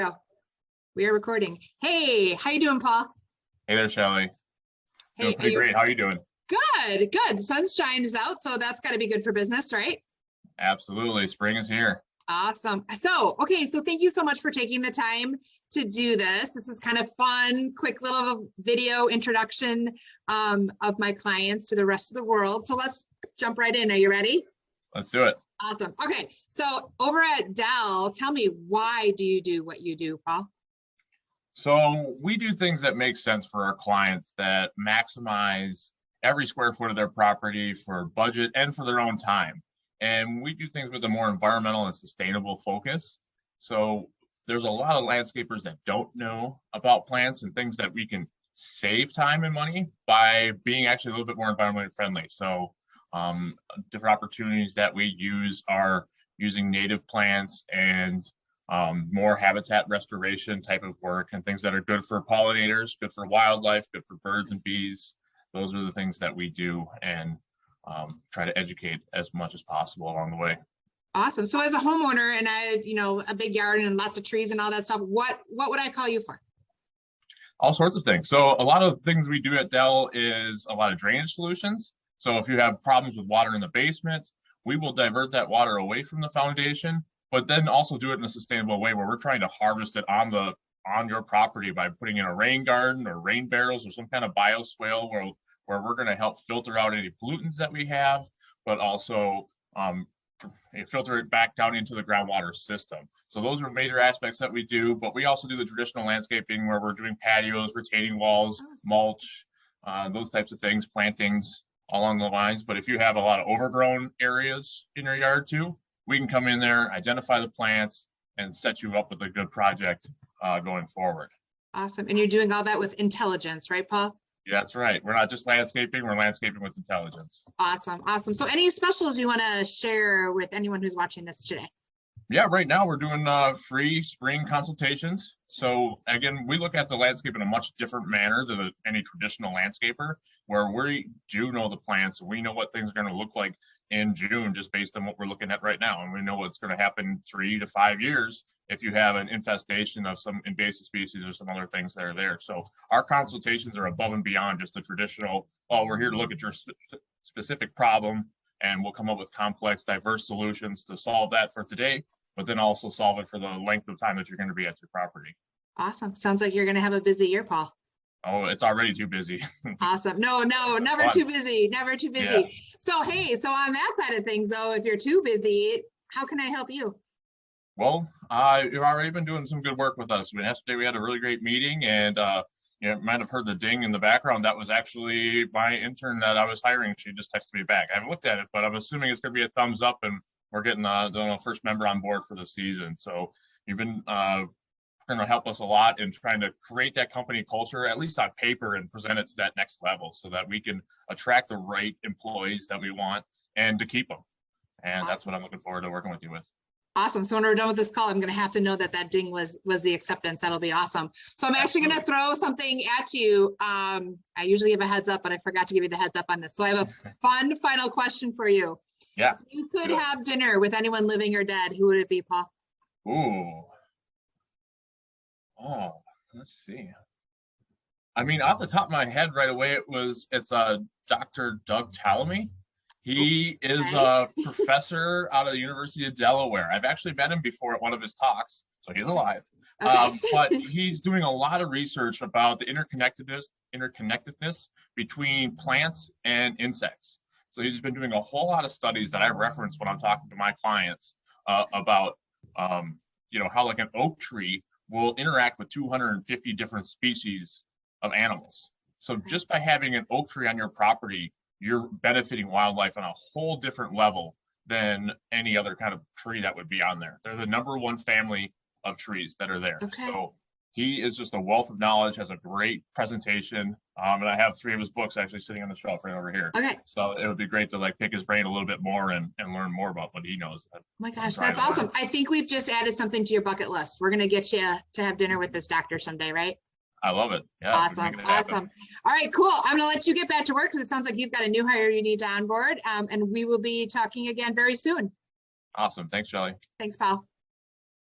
Go. We are recording. Hey, how you doing, Paul? Hey there, Shelly. Hey, doing pretty great. How are you doing? Good, good. Sunshine is out, so that's got to be good for business, right? Absolutely. Spring is here. Awesome. So thank you so much for taking the time to do this. This is kind of fun, quick little video introduction of my clients to the rest of the world. So let's jump right in. Are you ready? Let's do it. Awesome. Okay. So over at Dell, tell me, why do you do what you do, Paul? So we do things that make sense for our clients that maximize every square foot of their property for budget and for their own time. And we do things with a more environmental and sustainable focus. So there's a lot of landscapers that don't know about plants and things that we can save time and money by being actually a little bit more environmentally friendly. So different opportunities that we use are using native plants and more habitat restoration type of work and things that are good for pollinators, good for wildlife, good for birds and bees. Those are the things that we do and try to educate as much as possible along the way. Awesome. So as a homeowner and I, a big yard and lots of trees and all that stuff, what would I call you for? All sorts of things. So a lot of things we do at Dell is a lot of drainage solutions. So if you have problems with water in the basement, we will divert that water away from the foundation, but then also do it in a sustainable way where we're trying to harvest it on your property by putting in a rain garden or rain barrels or some kind of bioswale where we're going to help filter out any pollutants that we have, but also filter it back down into the groundwater system. So those are major aspects that we do, but we also do the traditional landscaping where we're doing patios, retaining walls, mulch, those types of things, plantings along the lines. But if you have a lot of overgrown areas in your yard too, we can come in there, identify the plants, and set you up with a good project going forward. Awesome. And you're doing all that with intelligence, right, Paul? Yeah, that's right. We're not just landscaping, we're landscaping with intelligence. Awesome. Awesome. So any specials you want to share with anyone who's watching this today? Yeah, right now we're doing free spring consultations. So again, we look at the landscape in a much different manner than any traditional landscaper, where we do know the plants. We know what things are going to look like in June just based on what we're looking at right now. And we know what's going to happen 3 to 5 years if you have an infestation of some invasive species or some other things that are there. So our consultations are above and beyond just the traditional, oh, we're here to look at your specific problem and we'll come up with complex, diverse solutions to solve that for today, but then also solve it for the length of time that you're going to be at your property. Awesome. Sounds like you're going to have a busy year, Paul. Oh, it's already too busy. Awesome. No, never too busy. Never too busy. Yeah. So, hey, so on that side of things, though, if you're too busy, how can I help you? Well, you've already been doing some good work with us. Yesterday we had a really great meeting, and you might have heard the ding in the background. That was actually my intern that I was hiring. She just texted me back. I haven't looked at it, but I'm assuming it's going to be a thumbs up, and we're getting the first member on board for the season. So you've been going to help us a lot in trying to create that company culture, at least on paper, and present it to that next level so that we can attract the right employees that we want and to keep them. And awesome. That's what I'm looking forward to working with you with. Awesome. So when we're done with this call, I'm going to have to know that ding was the acceptance. That'll be awesome. So I'm actually going to throw something at you. I usually give a heads up, but I forgot to give you the heads up on this. So I have a fun final question for you. Yeah. If you could have dinner with anyone living or dead, who would it be, Paul? Ooh. Oh, let's see. I mean, off the top of my head right away, it's Dr. Doug Tallamy. He is a professor out of the University of Delaware. I've actually met him before at one of his talks, so he's alive. Okay. But he's doing a lot of research about the interconnectedness between plants and insects. So he's been doing a whole lot of studies that I reference when I'm talking to my clients about, how like an oak tree will interact with 250 different species of animals. So just by having an oak tree on your property, you're benefiting wildlife on a whole different level than any other kind of tree that would be on there. They're the #1 family of trees that are there. Okay. So he is just a wealth of knowledge, has a great presentation. And I have 3 of his books actually sitting on the shelf right over here. Okay. So it would be great to pick his brain a little bit more and learn more about what he knows. Oh my gosh, that's awesome. I think we've just added something to your bucket list. We're going to get you to have dinner with this doctor someday, right? I love it. Yeah. Awesome. Awesome. All right, cool. I'm going to let you get back to work because it sounds like you've got a new hire you need to onboard. And we will be talking again very soon. Awesome. Thanks, Shelly. Thanks, Paul.